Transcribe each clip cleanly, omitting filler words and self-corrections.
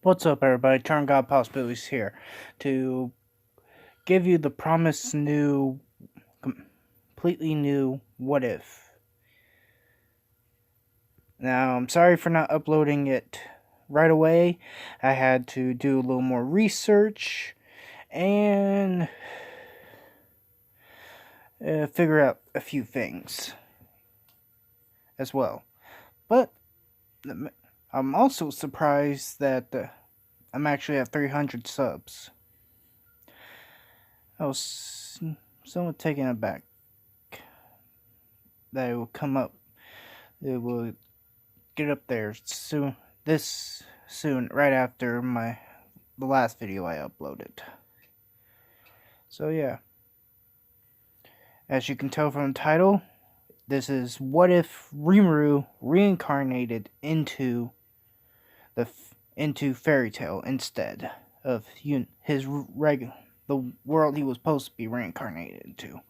What's up, everybody? Turn God Possibilities here to give you the promised new, completely new What If. Now, I'm sorry for not uploading it right away. I had to do a little more research and figure out a few things as well. But I'm also surprised that I'm actually at 300 subs. I was somewhat taken aback that it will come up. It will get up there soon. This soon, right after the last video I uploaded. So yeah, as you can tell from the title, this is what if Rimuru reincarnated into fairy tale instead of the world he was supposed to be reincarnated into.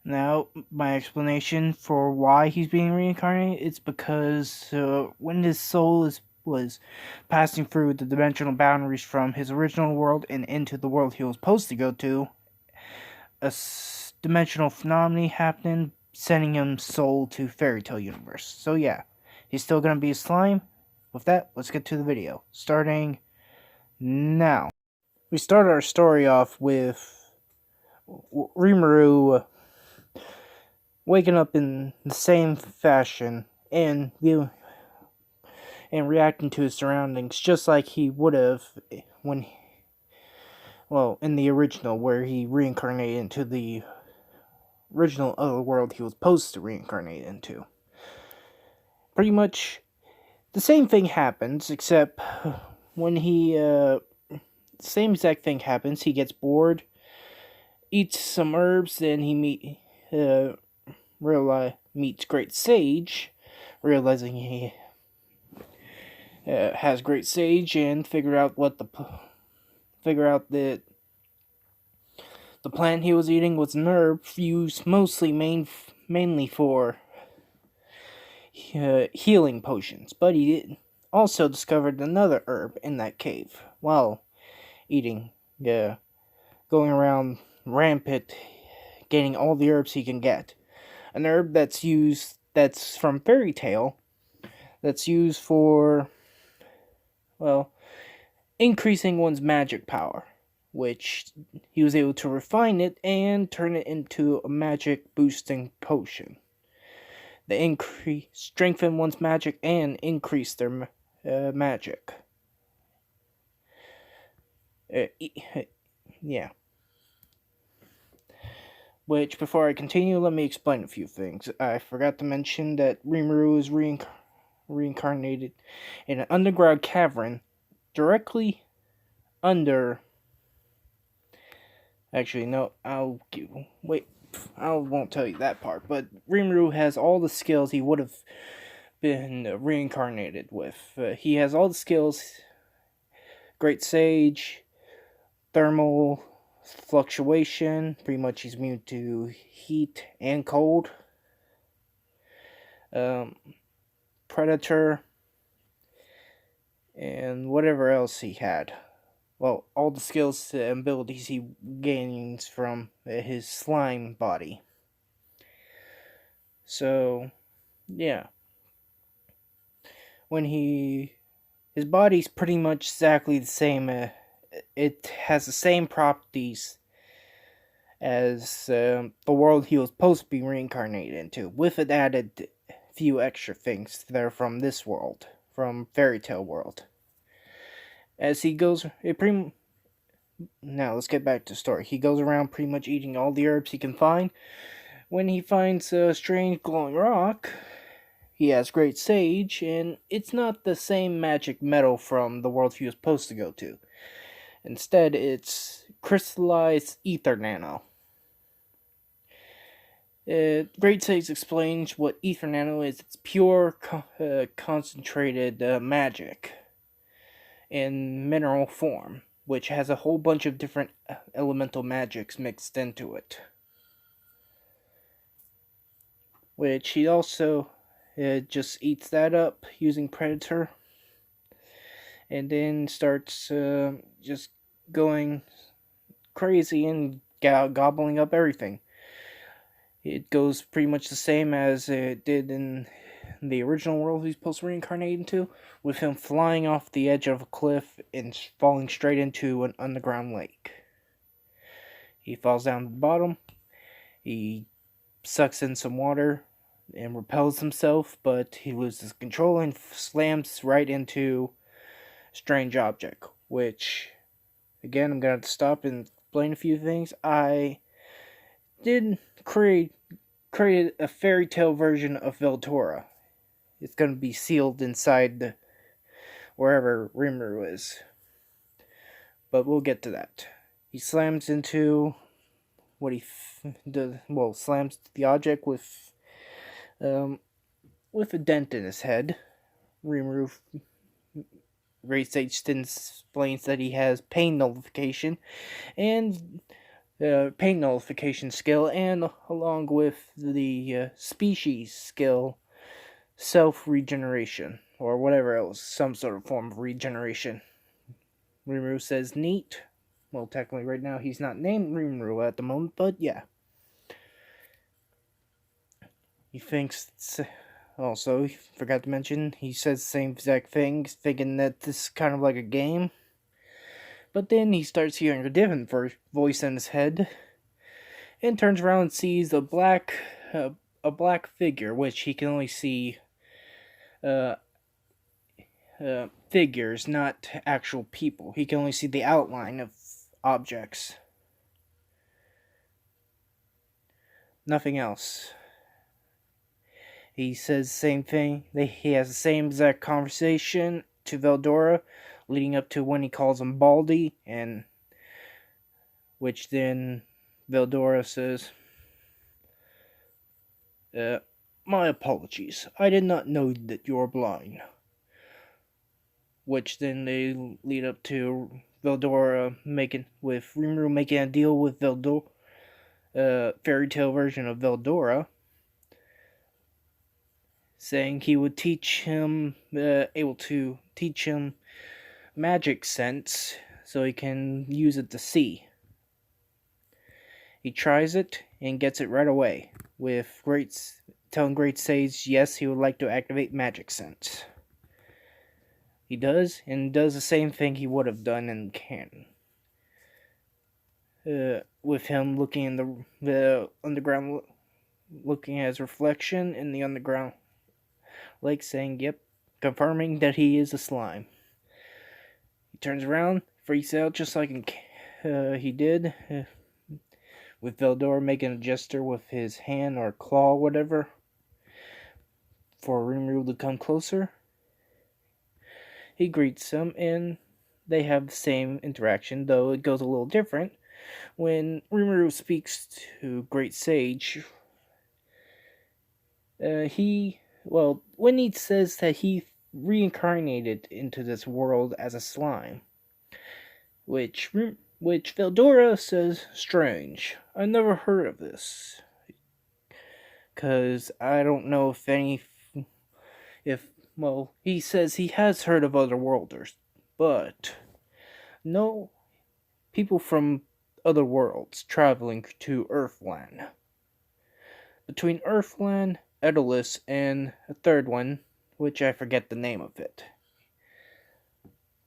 Now, my explanation for why he's being reincarnated is because when his soul was passing through the dimensional boundaries from his original world and into the world he was supposed to go to, a dimensional phenomenon happened, sending him soul to fairy tale universe. So yeah, he's still gonna be a slime. With that, let's get to the video, starting now. We start our story off with Rimuru waking up in the same fashion and reacting to his surroundings just like he would have in the original, where he reincarnated into the original other world he was supposed to reincarnate into. Pretty much the same thing happens, except when same exact thing happens. He gets bored, eats some herbs, then he meets Great Sage, realizing he has Great Sage, and figure out that the plant he was eating was an herb used mainly for healing potions. But he also discovered another herb in that cave while eating, going around rampant, getting all the herbs he can get. An herb that's from fairy tale, that's used for, increasing one's magic power, which he was able to refine it and turn it into a magic boosting potion. The strengthen one's magic and increase their magic. Yeah. Which, before I continue, let me explain a few things. I forgot to mention that Rimuru is reincarnated in an underground cavern directly under... Actually, no, I won't tell you that part, but Rimuru has all the skills he would have been reincarnated with. He has all the skills: Great Sage, thermal fluctuation, pretty much he's immune to heat and cold, Predator, and whatever else he had. Well, all the skills and abilities he gains from his slime body. So, yeah. His body's pretty much exactly the same. It has the same properties as the world he was supposed to be reincarnated into, with an added few extra things that are from this world, from fairy tale world. As he goes, now let's get back to the story. He goes around pretty much eating all the herbs he can find. When he finds a strange glowing rock, he has Great Sage, and it's not the same magic metal from the world he was supposed to go to. Instead, it's crystallized ether nano. Great Sage explains what ether nano is. It's pure, concentrated magic in mineral form, which has a whole bunch of different elemental magics mixed into it. Which he also just eats that up using Predator. and then starts just going crazy and gobbling up everything. It goes pretty much the same as it did in the original world he's supposed to reincarnate into, with him flying off the edge of a cliff and falling straight into an underground lake. He falls down to the bottom, he sucks in some water and repels himself, but he loses control and slams right into a strange object, which, again, I'm going to have to stop and explain a few things. I did create a fairy tale version of Veldora. It's going to be sealed inside wherever Rimuru is. But we'll get to that. He slams into what he does. Well, slams the object with a dent in his head. Rimuru Great Sage then explains that he has pain nullification and pain nullification skill, and along with the species skill, self-regeneration, or whatever else, some sort of form of regeneration. Rimuru says neat. Well, technically right now he's not named Rimuru at the moment, but yeah. He thinks, also, he forgot to mention, he says the same exact thing, thinking that this is kind of like a game. But then he starts hearing a different voice in his head, and turns around and sees a black figure, which he can only see figures, not actual people. He can only see the outline of objects. Nothing else. He says the same thing. He has the same exact conversation to Veldora, leading up to when he calls him Baldy, and which then Veldora says, my apologies. I did not know that you are blind. Which then they lead up to Veldora Rimuru making a deal with Veldora, fairy tale version of Veldora, saying he would able to teach him magic sense so he can use it to see. He tries it and gets it right away, with telling Great Sage yes, he would like to activate magic sense. He does, and does the same thing he would have done in canon. With him looking in the underground, looking at his reflection in the underground lake, saying, yep, confirming that he is a slime. He turns around, freaks out just like he did, with Veldora making a gesture with his hand or claw, whatever, for Rimuru to come closer. He greets him, and they have the same interaction, though it goes a little different. When Rimuru speaks to Great Sage, when he says that he reincarnated into this world as a slime, which Veldora says, strange. I never heard of this. Because I don't know he says he has heard of other worlders, but no people from other worlds traveling to Earthland. Between Earthland, Edelus, and a third one, which I forget the name of it.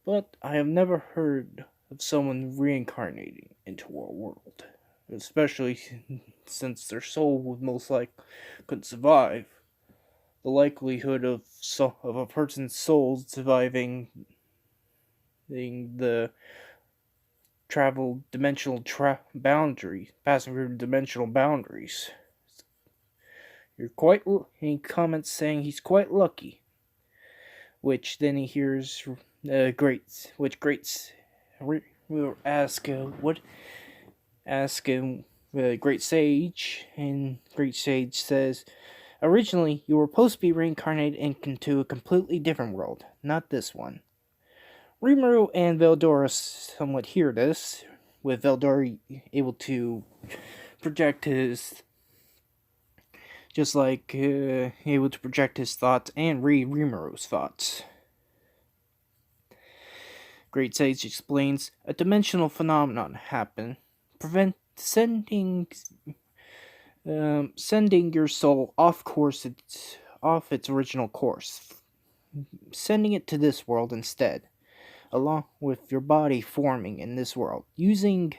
But I have never heard of someone reincarnating into our world, especially since their soul would most likely couldn't survive. The likelihood of a person's soul surviving the dimensional boundaries, passing through dimensional boundaries. He comments saying he's quite lucky, which then he hears Great Sage, and Great Sage says, originally, you were supposed to be reincarnated into a completely different world, not this one. Rimuru and Veldora somewhat hear this, with Veldora able to project his, able to project his thoughts and read Rimuru's thoughts. Great Sage explains a dimensional phenomenon happened, prevent sending your soul off its original course, sending it to this world instead, along with your body forming in this world, using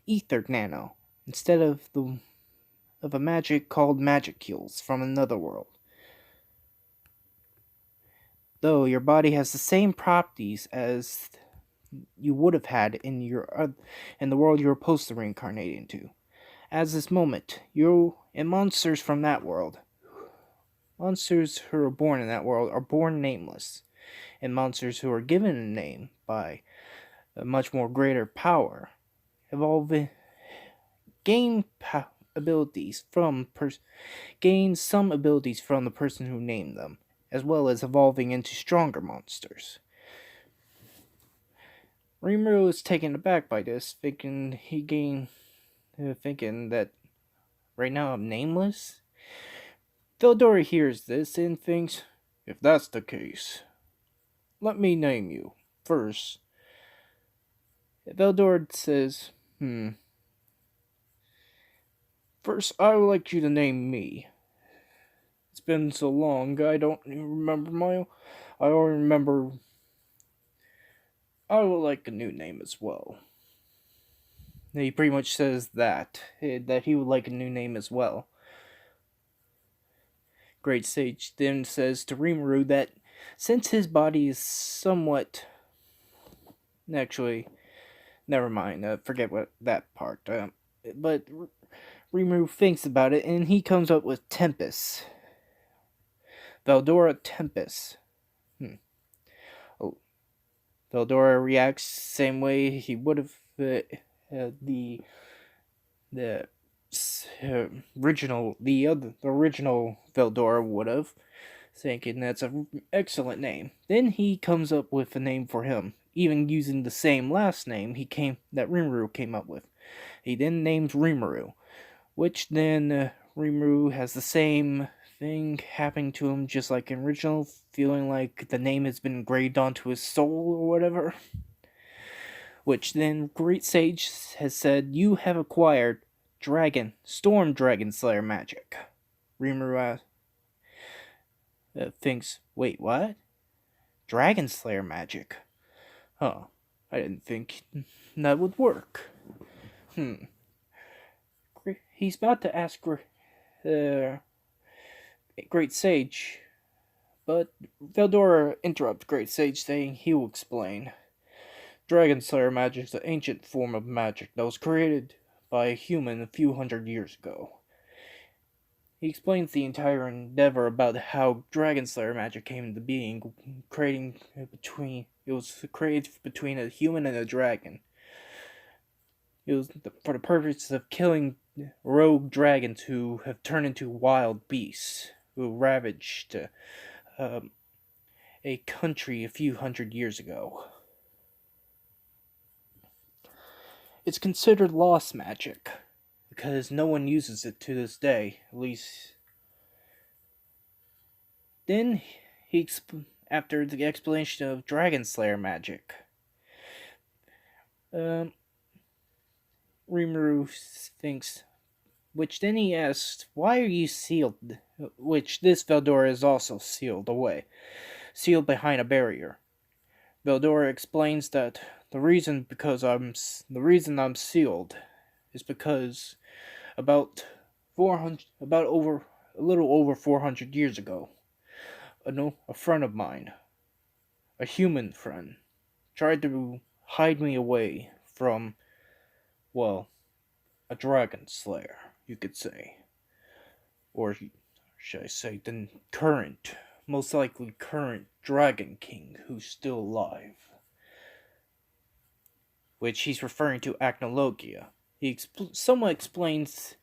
ether nano instead of a magic called magicules from another world. Though your body has the same properties as you would have had in the world you were supposed to reincarnate into. As this moment, you and monsters from that world, monsters who are born in that world are born nameless, and monsters who are given a name by a much more greater power evolve, gain some abilities from the person who named them, as well as evolving into stronger monsters. Rimuru is taken aback by this, thinking that right now I'm nameless. Veldora hears this and thinks, if that's the case, let me name you. First, Veldora says, First, I would like you to name me. It's been so long, I don't remember I don't remember. I would like a new name as well. He pretty much says that he would like a new name as well. Great Sage then says to Rimuru that since his body is somewhat... Actually, never mind, forget what that part. But Rimuru thinks about it and he comes up with Tempest. Veldora Tempest. Veldora reacts same way he would have the original Veldora would have, thinking that's an excellent name. Then he comes up with a name for him, even using the same last name that Rimuru came up with. He then names Rimuru, which then Rimuru has the same thing happening to him, just like in original, feeling like the name has been engraved onto his soul or whatever. Which then Great Sage has said, you have acquired Storm Dragon Slayer magic. Rimuru thinks, wait, what? Dragon Slayer magic? Huh, I didn't think that would work. He's about to ask Great Sage, but Veldora interrupts Great Sage, saying he will explain. Dragon Slayer magic is an ancient form of magic that was created by a human a few hundred years ago. He explains the entire endeavor about how Dragon Slayer magic came into being, it was created between a human and a dragon. It was for the purpose of killing rogue dragons who have turned into wild beasts, who ravaged a country a few hundred years ago. It's considered lost magic, because no one uses it to this day, at least. Then, after the explanation of Dragon Slayer magic, Rimuru thinks, which then he asks, why are you sealed? Which this Veldora is also sealed behind a barrier. Veldora explains that the reason I'm sealed is because a little over 400 years ago, a friend of mine, a human friend, tried to hide me away from, well, a dragon slayer, you could say. Or should I say, the most likely current Dragon King who's still alive. Which he's referring to Acnologia. He somewhat explains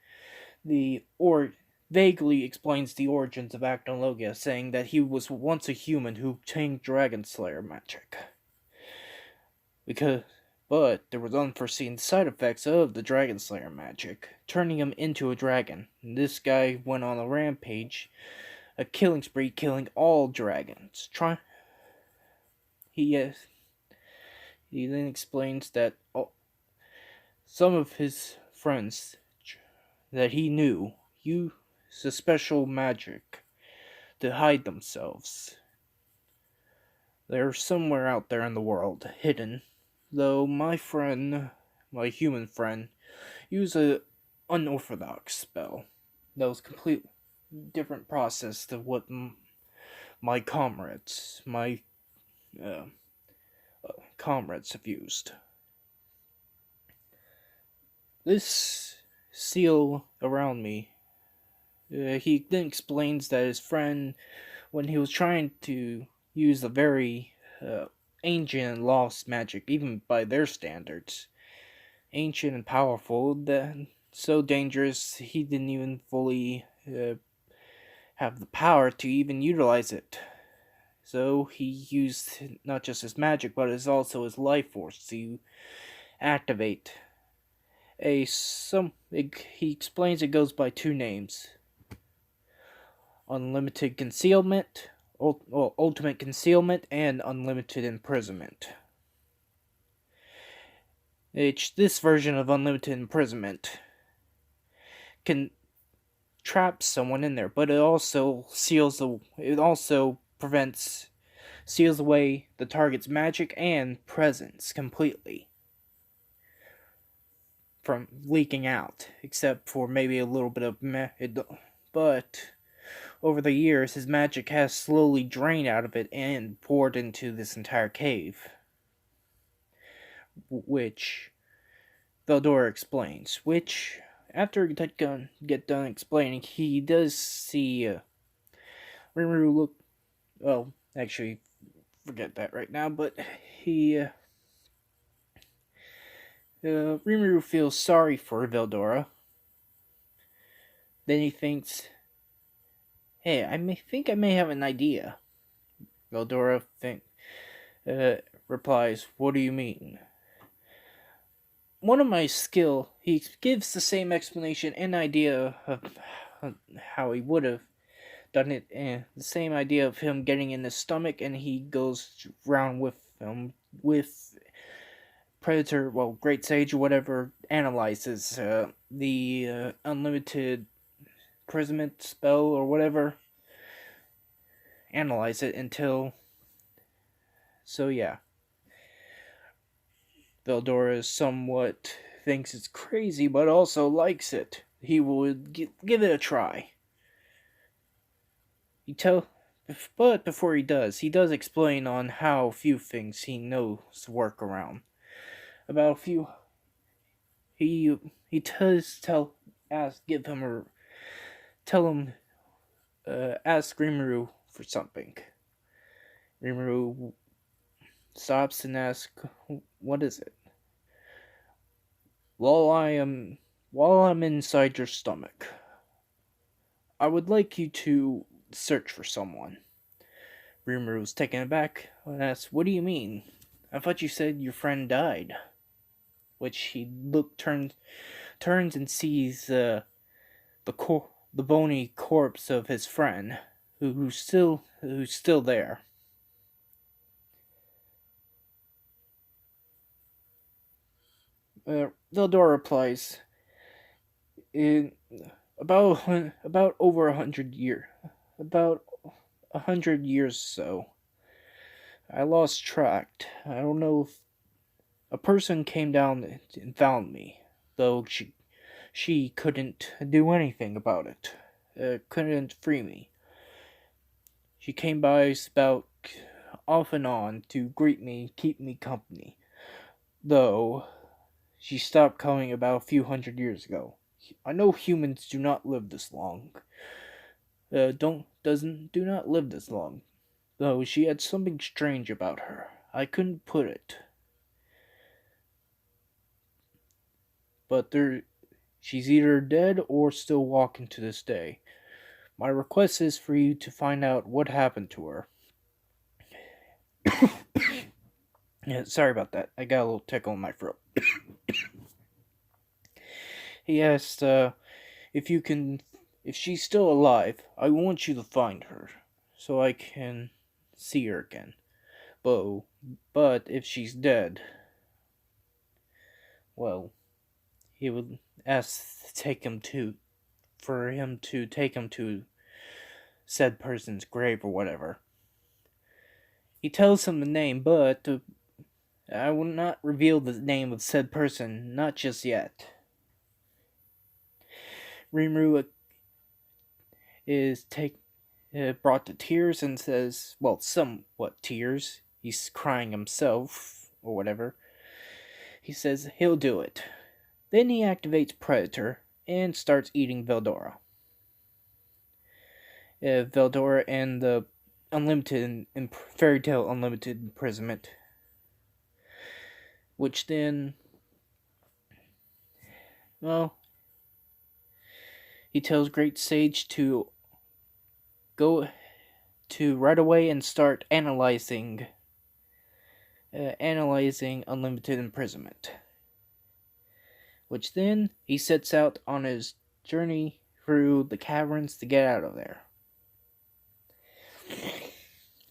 vaguely explains the origins of Acnologia, saying that he was once a human who obtained Dragon Slayer magic. But there was unforeseen side effects of the Dragon Slayer magic, turning him into a dragon. And this guy went on a rampage, a killing spree, killing all dragons. He then explains that some of his friends that he knew used a special magic to hide themselves. They're somewhere out there in the world, hidden. Though my human friend, used a unorthodox spell that was complete different process to what my comrades, my uh, comrades have used. This seal around me, he then explains that his friend, when he was trying to use a very ancient and lost magic, even by their standards, ancient and powerful, that so dangerous he didn't even fully have the power to even utilize it. So he used not just his magic, but his life force to activate he explains it goes by two names: unlimited concealment, ultimate concealment, and unlimited imprisonment. This version of unlimited imprisonment can trap someone in there, but it also seals away the target's magic and presence completely from leaking out, except for maybe a little bit of but over the years his magic has slowly drained out of it and poured into this entire cave, which Veldora explains. Which, after get done explaining, he does see Rimuru look. Well, actually, forget that right now. But Rimuru feels sorry for Veldora. Then he thinks, "Hey, I may have an idea." Veldora replies, "What do you mean?" One of my skill, he gives the same explanation and idea of how he would have done it, and the same idea of him getting in his stomach, and he goes around with Predator, well, Great Sage or whatever, analyzes the unlimited imprisonment spell or whatever, analyze it until, so yeah. Veldora somewhat thinks it's crazy, but also likes it. He would give it a try. But before he does explain on how few things he knows work around. About a few, he does ask Rimuru for something. Rimuru stops and asks, "What is it?" While I'm inside your stomach, I would like you to search for someone." Rimuru was taken aback and asked, "What do you mean? I thought you said your friend died." Which he turns and sees the bony corpse of his friend, who's still there. Veldora replies, "In about over 100 years, about 100 years so. I lost track. I don't know if a person came down and found me, though she couldn't do anything about it. Couldn't free me. She came by about off and on to greet me, keep me company, though she stopped coming about a few 100 years ago. I know humans do not live this long. Do not live this long. Though she had something strange about her. I couldn't put it. But she's either dead or still walking to this day. My request is for you to find out what happened to her." Yeah, sorry about that. I got a little tickle in my throat. He asked if she's still alive, I want you to find her so I can see her again. But if she's dead, well, he would ask to take him to, for him to take him to said person's grave or whatever. He tells him the name, but I will not reveal the name of said person, not just yet. Rimuru is brought to tears and says, well, somewhat tears. He's crying himself, or whatever. He says he'll do it. Then he activates Predator and starts eating Veldora. Veldora and the Unlimited and Fairy Tale Unlimited imprisonment. Which then, well, he tells Great Sage to go to right away and start analyzing Unlimited imprisonment. Which then he sets out on his journey through the caverns to get out of there.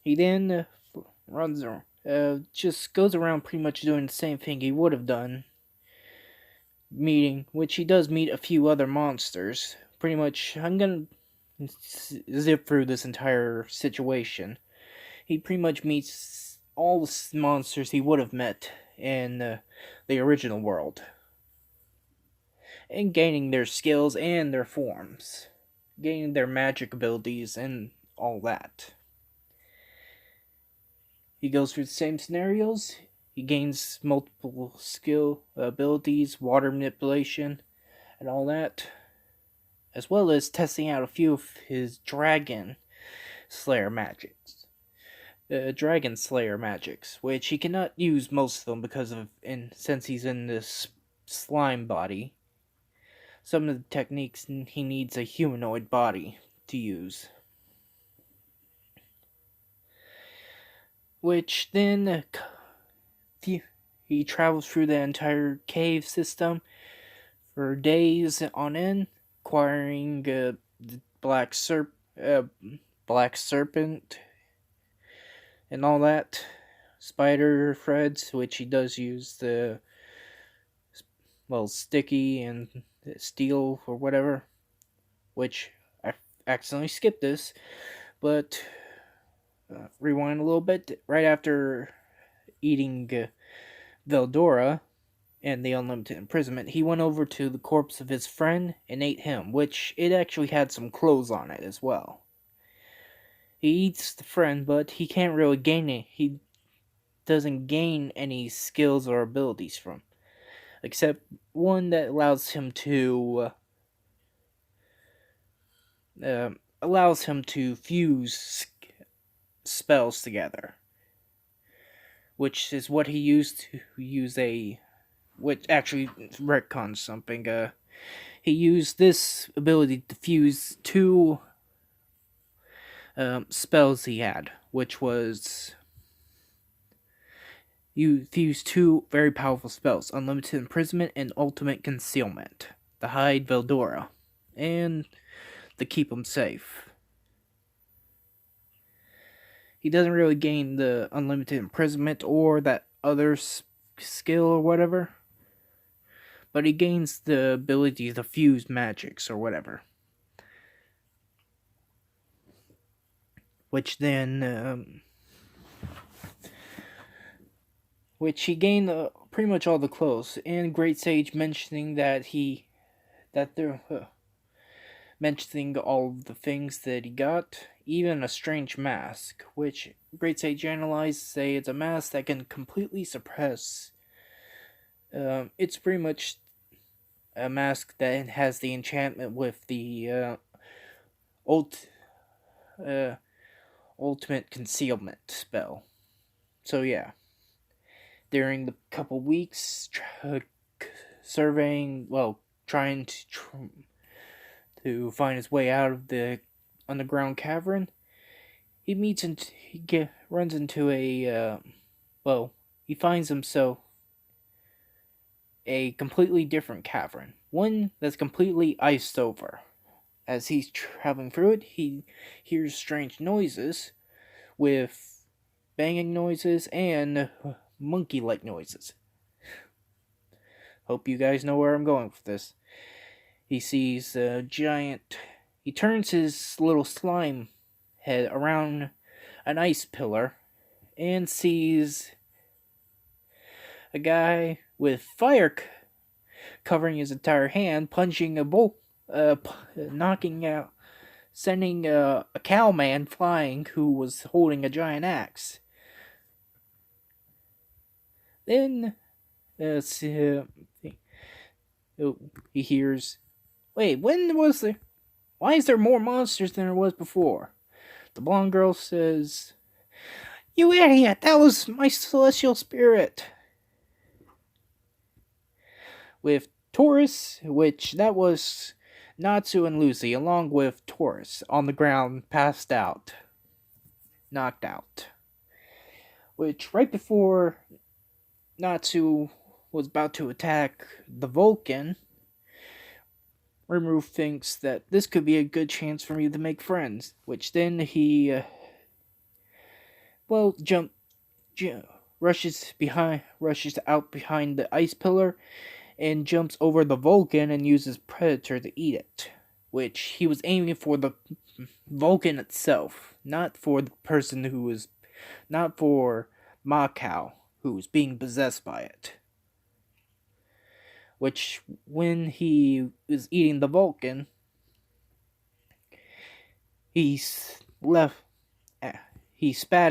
He then just goes around pretty much doing the same thing he would have done, which he does meet a few other monsters. Pretty much, I'm gonna zip through this entire situation. He pretty much meets all the monsters he would have met in the original world, and gaining their skills and their forms, gaining their magic abilities and all that. He goes through the same scenarios. He gains multiple skill abilities, water manipulation, and all that, as well as testing out a few of his Dragon Slayer magics. Which he cannot use most of them since he's in this slime body. Some of the techniques he needs a humanoid body to use. Which then he travels through the entire cave system for days on end, acquiring the black serpent and all that, spider threads, which he does use the sticky and steel or whatever, which I accidentally skipped this, but rewind a little bit. Right after eating Veldora and the Unlimited Imprisonment, he went over to the corpse of his friend and ate him, which it actually had some clothes on it as well. He eats the friend, but he can't really gain it. He doesn't gain any skills or abilities from, except one that allows him to fuse spells together, which is what he used to use which actually retcons something. He used this ability to fuse two spells he had, which was you fuse two very powerful spells: Unlimited Imprisonment and Ultimate Concealment, to hide Veldora and to keep him safe. He doesn't really gain the Unlimited Imprisonment or that other skill or whatever, but he gains the ability to fuse magics or whatever. Which then, which he gained pretty much all the clothes, and Great Sage mentioning mentioning all the things that he got, even a strange mask, which Great Sage analyzed, say it's a mask that can completely suppress. It's pretty much a mask that has the enchantment with the ultimate concealment spell. So yeah, during the couple weeks trying to find his way out of the underground cavern, he runs into he finds himself a completely different cavern, one that's completely iced over. As he's traveling through it, he hears strange noises with banging noises and monkey-like noises. Hope you guys know where I'm going with this. He sees a giant. He turns his little slime head around an ice pillar and sees a guy with fire covering his entire hand, punching a bolt, knocking out, sending a cowman flying who was holding a giant axe. Then he hears, "Wait, when was there? Why is there more monsters than there was before?" The blonde girl says, "You idiot! That was my celestial spirit." With Taurus, which that was Natsu and Lucy, along with Taurus, on the ground, passed out, knocked out. Which, right before Natsu was about to attack the Vulcan, Rimuru thinks that this could be a good chance for me to make friends, which then he, rushes out behind the ice pillar and jumps over the Vulcan and uses Predator to eat it, which he was aiming for the Vulcan itself, not for the person not for Macau, who was being possessed by it. Which, when he was eating the Vulcan, he spat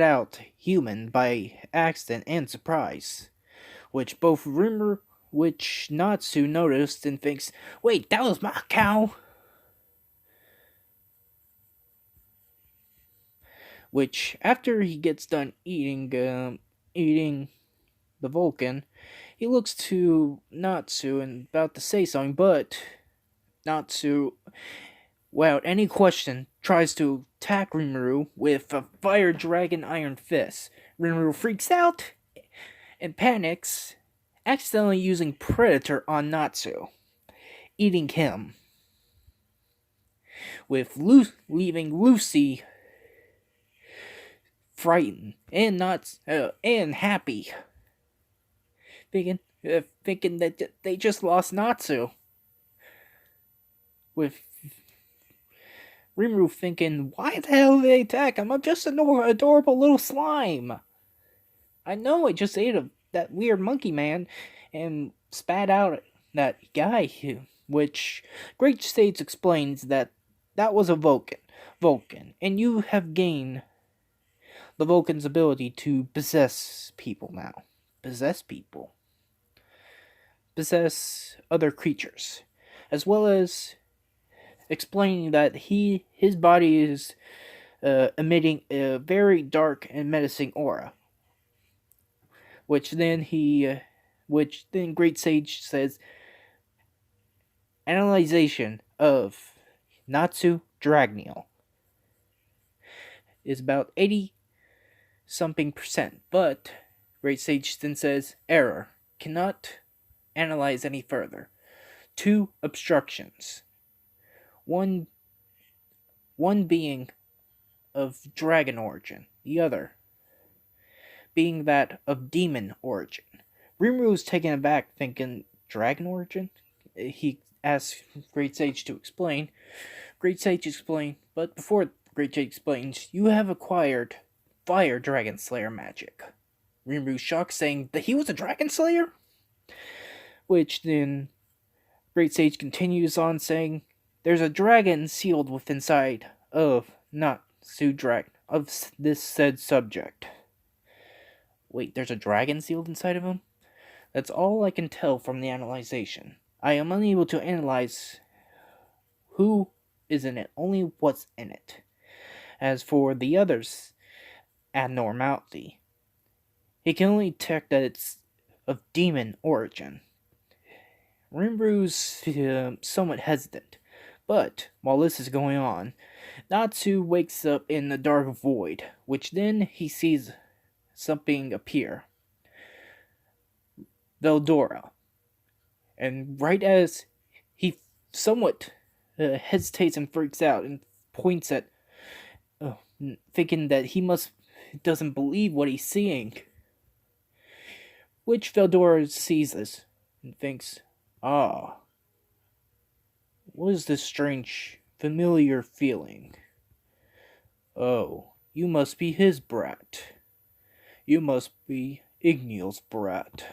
out human by accident and surprise, which Natsu noticed and thinks, "Wait, that was Macau!" Which, after he gets done eating the Vulcan, he looks to Natsu and about to say something, but Natsu, without any question, tries to attack Rimuru with a fire dragon iron fist. Rimuru freaks out and panics, accidentally using Predator on Natsu, eating him, with leaving Lucy frightened and happy, thinking that they just lost Natsu. With Rimuru thinking, "Why the hell did they attack? I'm just an adorable little slime. I know I just ate that weird monkey man and spat out that guy," which Great Sage explains that was a Vulcan, and you have gained the Vulcan's ability to possess people now. Possess other creatures, as well as explaining that his body is emitting a very dark and menacing aura, which then Great Sage says, analyzation of Natsu Dragneel is about 80-something%, but Great Sage then says, error, cannot analyze any further. 2 obstructions. One being of dragon origin, the other being that of demon origin. Rimuru's taken aback, thinking, dragon origin? He asks Great Sage to explain. Great Sage explains, but before Great Sage explains, you have acquired fire dragon slayer magic. Rimuru's shocked, saying that he was a dragon slayer? Which then Great Sage continues on, saying, there's a dragon sealed within inside of Natsu Dragon of this said subject. Wait, there's a dragon sealed inside of him? That's all I can tell from the analyzation. I am unable to analyze who is in it, only what's in it. As for the other's abnormality, he can only detect that it's of demon origin. Rimuru's somewhat hesitant, but while this is going on, Natsu wakes up in the dark void, which then he sees something appear. Veldora. And right as he somewhat hesitates and freaks out and points at, thinking that he doesn't believe what he's seeing, which Veldora sees this and thinks, Ah, what is this strange, familiar feeling? Oh, you must be his brat. You must be Igneal's brat.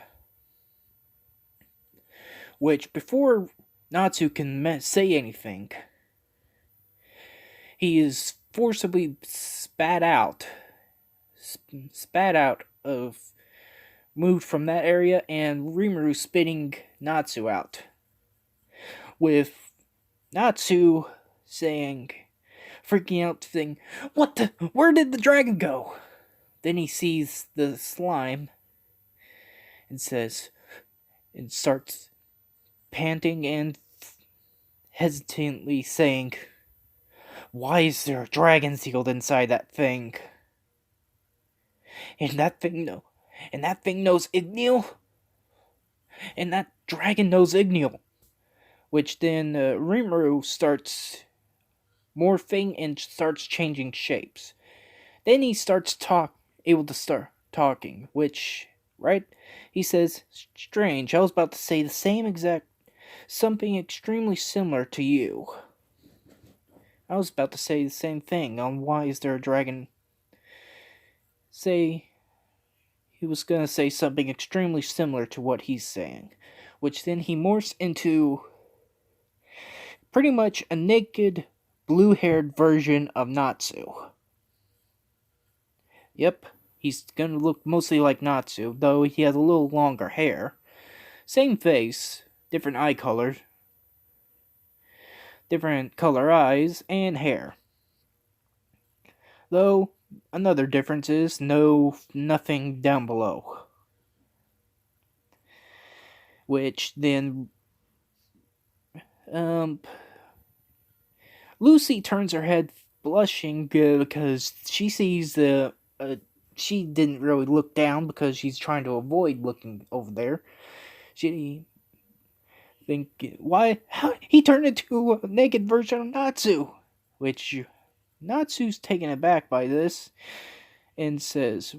Which, before Natsu can say anything, he is forcibly spat out of, moved from that area, and Rimuru spitting Natsu out. With Natsu freaking out, saying, "What the? Where did the dragon go?" Then he sees the slime and starts panting and hesitantly saying, "Why is there a dragon sealed inside that thing? And that thing knows Igneal? And that dragon knows Igneal." Which then Rimuru starts morphing and starts changing shapes. Then he starts able to start talking, which, right? He says, "Strange, I was about to say the same exact, something extremely similar to you. I was about to say the same thing on why is there a dragon. He was gonna say something extremely similar to what he's saying." Which then he morphs into pretty much a naked, blue-haired version of Natsu. Yep, he's gonna look mostly like Natsu, though he has a little longer hair. Same face, different eye colors, different color eyes, and hair. Though, another difference is nothing down below. Which then, Lucy turns her head blushing because she sees she didn't really look down because she's trying to avoid looking over there. She think, why? How he turned into a naked version of Natsu? Which Natsu's taken aback by this and says,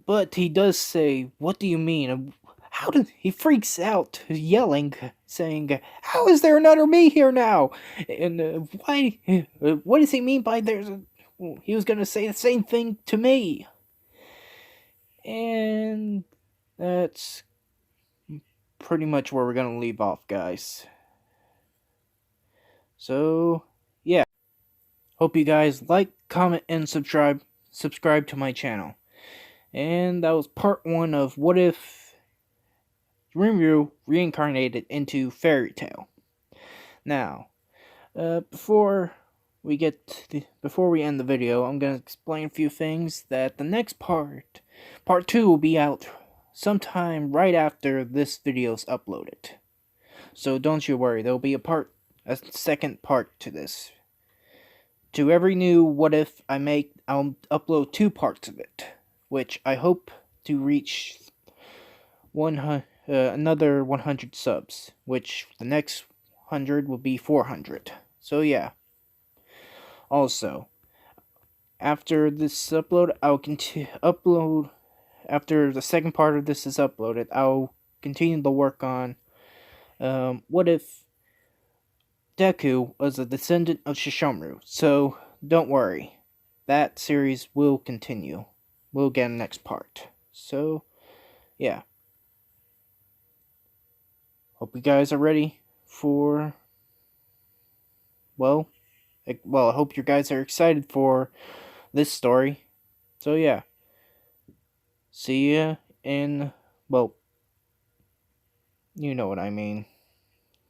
but he does say, "What do you mean? How did he freaks out, yelling, saying, how is there another me here now? And why? What does he mean by there's a?" He was gonna say the same thing to me. And that's pretty much where we're gonna leave off, guys. So, yeah. Hope you guys like, comment, and subscribe to my channel. And that was part 1 of What If Rimuru Reincarnated into Fairy Tale. Now, before we end the video, I'm gonna explain a few things. That the next part 2, will be out sometime right after this video's uploaded. So don't you worry, there'll be a second part to this. To every new What If I make, I'll upload 2 parts of it, which I hope to reach another 100 subs, which the next 100 will be 400. So yeah. Also, after this upload, I'll upload. After the second part of this is uploaded, I'll continue to work on what if Deku was a descendant of Shishomaru. So don't worry, that series will continue. We'll get a next part. So yeah. Hope you guys are ready for, well, I hope you guys are excited for this story. So yeah. See ya in, well, you know what I mean.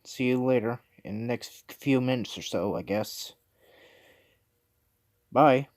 See you later in the next few minutes or so, I guess. Bye.